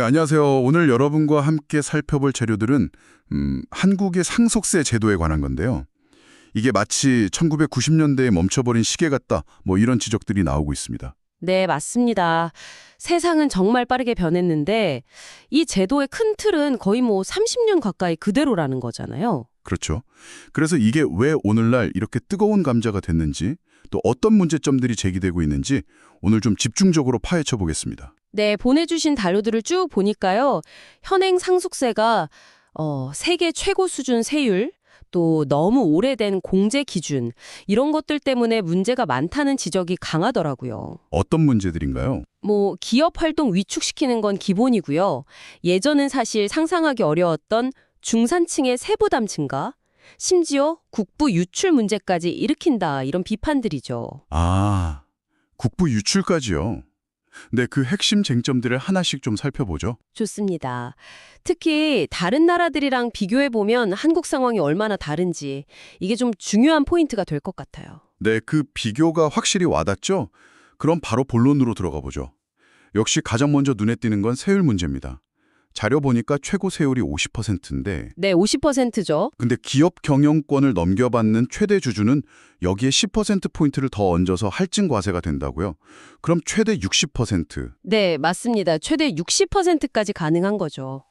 네, 안녕하세요. 오늘 여러분과 함께 살펴볼 재료들은 한국의 상속세 제도에 관한 건데요. 이게 마치 1990년대에 멈춰버린 시계 같다, 뭐 이런 지적들이 나오고 있습니다. 네, 맞습니다. 세상은 정말 빠르게 변했는데 이 제도의 큰 틀은 거의 30년 가까이 그대로라는 거잖아요. 그렇죠. 그래서 이게 왜 오늘날 이렇게 뜨거운 감자가 됐는지, 또 어떤 문제점들이 제기되고 있는지 오늘 좀 집중적으로 파헤쳐 보겠습니다. 네, 보내주신 자료들을 쭉 보니까요. 현행 상속세가 세계 최고 수준 세율, 또 너무 오래된 공제 기준, 이런 것들 때문에 문제가 많다는 지적이 강하더라고요. 어떤 문제들인가요? 기업 활동 위축시키는 건 기본이고요. 예전은 사실 상상하기 어려웠던 중산층의 세부담 증가, 심지어 국부 유출 문제까지 일으킨다, 이런 비판들이죠. 아, 국부 유출까지요. 네, 그 핵심 쟁점들을 하나씩 좀 살펴보죠. 좋습니다. 특히 다른 나라들이랑 비교해보면 한국 상황이 얼마나 다른지 이게 좀 중요한 포인트가 될 것 같아요. 네, 그 비교가 확실히 와닿죠? 그럼 바로 본론으로 들어가 보죠. 역시 가장 먼저 눈에 띄는 건 세율 문제입니다. 자료 보니까 최고 세율이 50%인데 네, 50%죠. 근데 기업 경영권을 넘겨받는 최대 주주는 여기에 10%포인트를 더 얹어서 할증 과세가 된다고요? 그럼 최대 60%. 네, 맞습니다. 최대 60%까지 가능한 거죠.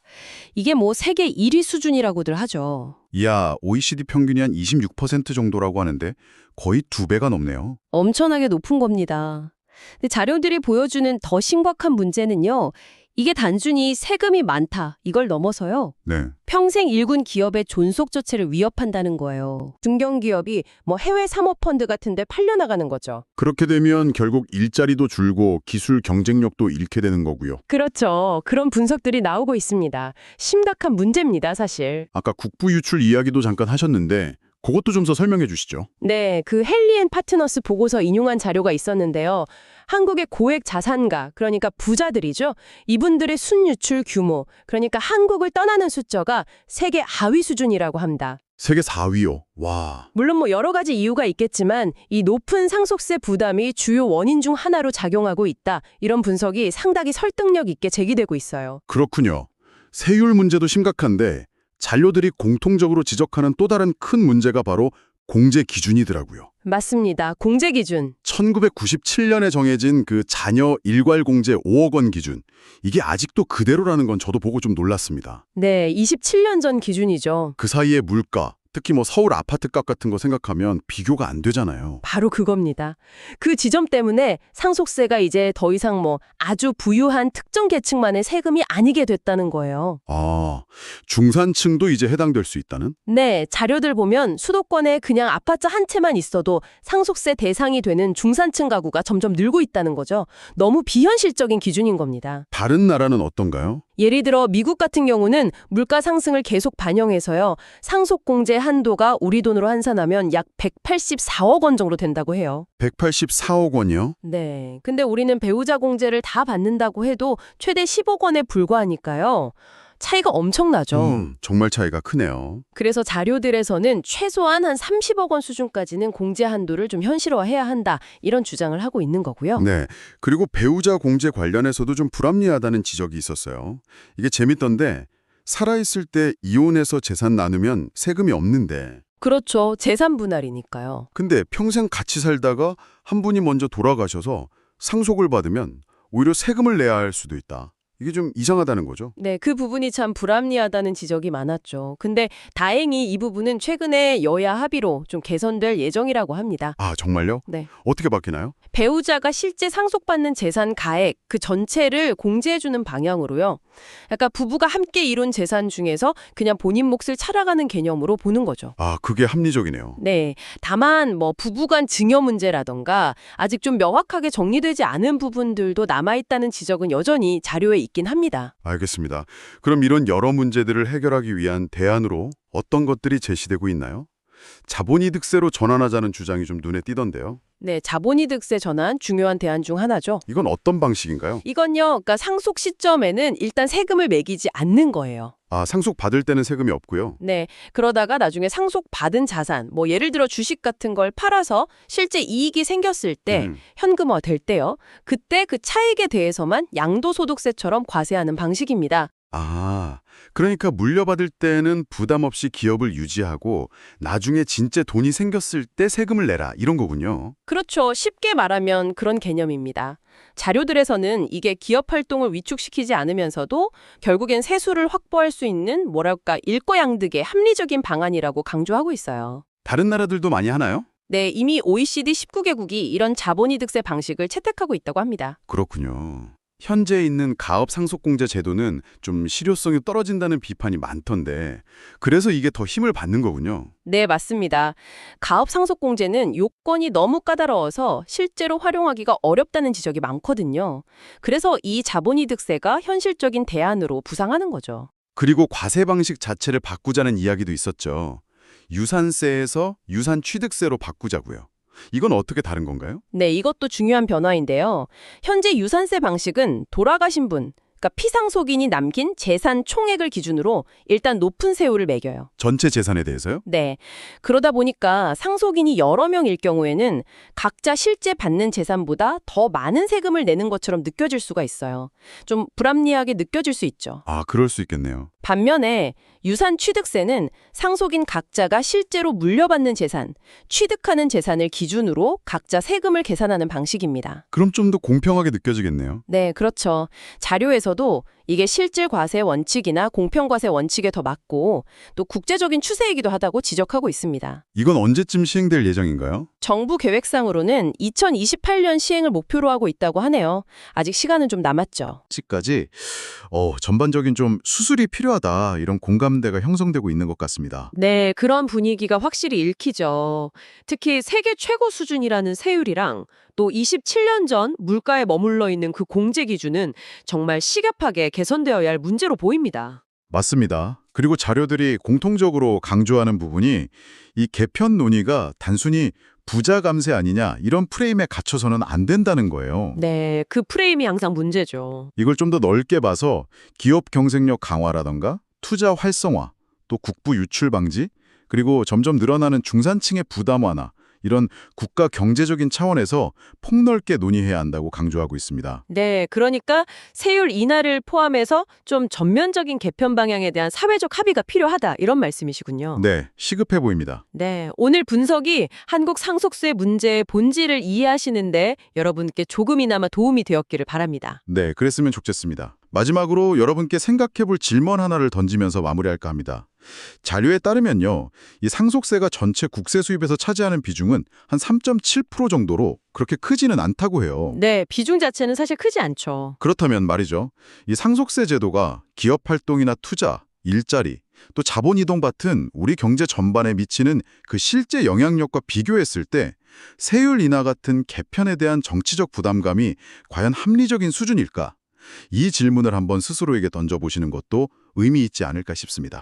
이게 세계 1위 수준이라고들 하죠. 이야, OECD 평균이 한 26% 정도라고 하는데 거의 2배가 넘네요. 엄청나게 높은 겁니다. 근데 자료들이 보여주는 더 심각한 문제는요. 이게 단순히 세금이 많다, 이걸 넘어서요. 네. 평생 일군 기업의 존속 자체를 위협한다는 거예요. 중견기업이 해외 사모펀드 같은 데 팔려나가는 거죠. 그렇게 되면 결국 일자리도 줄고 기술 경쟁력도 잃게 되는 거고요. 그렇죠. 그런 분석들이 나오고 있습니다. 심각한 문제입니다, 사실. 아까 국부 유출 이야기도 잠깐 하셨는데 그것도 좀 더 설명해 주시죠. 네, 그 헨리 앤 파트너스 보고서 인용한 자료가 있었는데요. 한국의 고액 자산가, 그러니까 부자들이죠. 이분들의 순유출 규모, 그러니까 한국을 떠나는 숫자가 세계 하위 수준이라고 합니다. 세계 4위요. 와. 물론 여러 가지 이유가 있겠지만 이 높은 상속세 부담이 주요 원인 중 하나로 작용하고 있다. 이런 분석이 상당히 설득력 있게 제기되고 있어요. 그렇군요. 세율 문제도 심각한데 잔료들이 공통적으로 지적하는 또 다른 큰 문제가 바로 공제 기준이더라고요. 맞습니다. 공제 기준. 1997년에 정해진 그 자녀 일괄 공제 5억 원 기준. 이게 아직도 그대로라는 건 저도 보고 좀 놀랐습니다. 네, 27년 전 기준이죠. 그 사이에 물가, 특히 서울 아파트값 같은 거 생각하면 비교가 안 되잖아요. 바로 그겁니다. 그 지점 때문에 상속세가 이제 더 이상 아주 부유한 특정 계층만의 세금이 아니게 됐다는 거예요. 아, 중산층도 이제 해당될 수 있다는? 네, 자료들 보면 수도권에 그냥 아파트 한 채만 있어도 상속세 대상이 되는 중산층 가구가 점점 늘고 있다는 거죠. 너무 비현실적인 기준인 겁니다. 다른 나라는 어떤가요? 예를 들어 미국 같은 경우는 물가 상승을 계속 반영해서요. 상속공제 한도가 우리 돈으로 환산하면 약 184억 원 정도 된다고 해요. 184억 원이요? 네. 근데 우리는 배우자 공제를 다 받는다고 해도 최대 10억 원에 불과하니까요. 차이가 엄청나죠. 정말 차이가 크네요. 그래서 자료들에서는 최소한 한 30억 원 수준까지는 공제 한도를 좀 현실화해야 한다. 이런 주장을 하고 있는 거고요. 네. 그리고 배우자 공제 관련해서도 좀 불합리하다는 지적이 있었어요. 이게 재밌던데 살아있을 때 이혼해서 재산 나누면 세금이 없는데 그렇죠. 재산 분할이니까요. 근데 평생 같이 살다가 한 분이 먼저 돌아가셔서 상속을 받으면 오히려 세금을 내야 할 수도 있다. 이게 좀 이상하다는 거죠. 네, 그 부분이 참 불합리하다는 지적이 많았죠. 근데 다행히 이 부분은 최근에 여야 합의로 좀 개선될 예정이라고 합니다. 아, 정말요? 네. 어떻게 바뀌나요? 배우자가 실제 상속받는 재산 가액 그 전체를 공제해주는 방향으로요. 약간 부부가 함께 이룬 재산 중에서 그냥 본인 몫을 차려가는 개념으로 보는 거죠. 아, 그게 합리적이네요. 네. 다만 부부간 증여 문제라던가 아직 좀 명확하게 정리되지 않은 부분들도 남아있다는 지적은 여전히 자료에 있긴 합니다. 알겠습니다. 그럼 이런 여러 문제들을 해결하기 위한 대안으로 어떤 것들이 제시되고 있나요? 자본이득세로 전환하자는 주장이 좀 눈에 띄던데요. 네, 자본이득세 전환 중요한 대안 중 하나죠. 이건 어떤 방식인가요? 이건요, 그러니까 상속 시점에는 일단 세금을 매기지 않는 거예요. 아, 상속 받을 때는 세금이 없고요. 네, 그러다가 나중에 상속받은 자산, 뭐 예를 들어 주식 같은 걸 팔아서 실제 이익이 생겼을 때 현금화 될 때요. 그때 그 차익에 대해서만 양도소득세처럼 과세하는 방식입니다. 아, 그러니까 물려받을 때는 부담 없이 기업을 유지하고 나중에 진짜 돈이 생겼을 때 세금을 내라 이런 거군요. 그렇죠. 쉽게 말하면 그런 개념입니다. 자료들에서는 이게 기업 활동을 위축시키지 않으면서도 결국엔 세수를 확보할 수 있는 뭐랄까 일거양득의 합리적인 방안이라고 강조하고 있어요. 다른 나라들도 많이 하나요? 네, 이미 OECD 19개국이 이런 자본이득세 방식을 채택하고 있다고 합니다. 그렇군요. 현재 있는 가업 상속공제 제도는 좀 실효성이 떨어진다는 비판이 많던데 그래서 이게 더 힘을 받는 거군요. 네, 맞습니다. 가업 상속공제는 요건이 너무 까다로워서 실제로 활용하기가 어렵다는 지적이 많거든요. 그래서 이 자본이득세가 현실적인 대안으로 부상하는 거죠. 그리고 과세 방식 자체를 바꾸자는 이야기도 있었죠. 유산세에서 유산취득세로 바꾸자고요. 이건 어떻게 다른 건가요? 네, 이것도 중요한 변화인데요. 현재 유산세 방식은 돌아가신 분, 그러니까 피상속인이 남긴 재산 총액을 기준으로 일단 높은 세율을 매겨요. 전체 재산에 대해서요? 네. 그러다 보니까 상속인이 여러 명일 경우에는 각자 실제 받는 재산보다 더 많은 세금을 내는 것처럼 느껴질 수가 있어요. 좀 불합리하게 느껴질 수 있죠. 아, 그럴 수 있겠네요. 반면에 유산 취득세는 상속인 각자가 실제로 물려받는 재산, 취득하는 재산을 기준으로 각자 세금을 계산하는 방식입니다. 그럼 좀 더 공평하게 느껴지겠네요. 네, 그렇죠. 자료에서도 이게 실질 과세 원칙이나 공평과세 원칙에 더 맞고 또 국제적인 추세이기도 하다고 지적하고 있습니다. 이건 언제쯤 시행될 예정인가요? 정부 계획상으로는 2028년 시행을 목표로 하고 있다고 하네요. 아직 시간은 좀 남았죠. 까지 전반적인 좀 수술이 필요하다 이런 공감대가 형성되고 있는 것 같습니다. 네, 그런 분위기가 확실히 읽히죠. 특히 세계 최고 수준이라는 세율이랑 또 27년 전 물가에 머물러 있는 그 공제 기준은 정말 시급하게 개선되어야 할 문제로 보입니다. 맞습니다. 그리고 자료들이 공통적으로 강조하는 부분이 이 개편 논의가 단순히 부자 감세 아니냐 이런 프레임에 갇혀서는 안 된다는 거예요. 네, 그 프레임이 항상 문제죠. 이걸 좀 더 넓게 봐서 기업 경쟁력 강화라던가 투자 활성화, 또 국부 유출 방지, 그리고 점점 늘어나는 중산층의 부담 완화 이런 국가 경제적인 차원에서 폭넓게 논의해야 한다고 강조하고 있습니다. 네, 그러니까 세율 인하를 포함해서 좀 전면적인 개편 방향에 대한 사회적 합의가 필요하다 이런 말씀이시군요. 네, 시급해 보입니다. 네, 오늘 분석이 한국 상속세 문제의 본질을 이해하시는데 여러분께 조금이나마 도움이 되었기를 바랍니다. 네, 그랬으면 좋겠습니다. 마지막으로 여러분께 생각해볼 질문 하나를 던지면서 마무리할까 합니다. 자료에 따르면요, 이 상속세가 전체 국세 수입에서 차지하는 비중은 한 3.7% 정도로 그렇게 크지는 않다고 해요. 네, 비중 자체는 사실 크지 않죠. 그렇다면 말이죠, 이 상속세 제도가 기업 활동이나 투자, 일자리, 또 자본 이동 같은 우리 경제 전반에 미치는 그 실제 영향력과 비교했을 때 세율 인하 같은 개편에 대한 정치적 부담감이 과연 합리적인 수준일까? 이 질문을 한번 스스로에게 던져보시는 것도 의미 있지 않을까 싶습니다.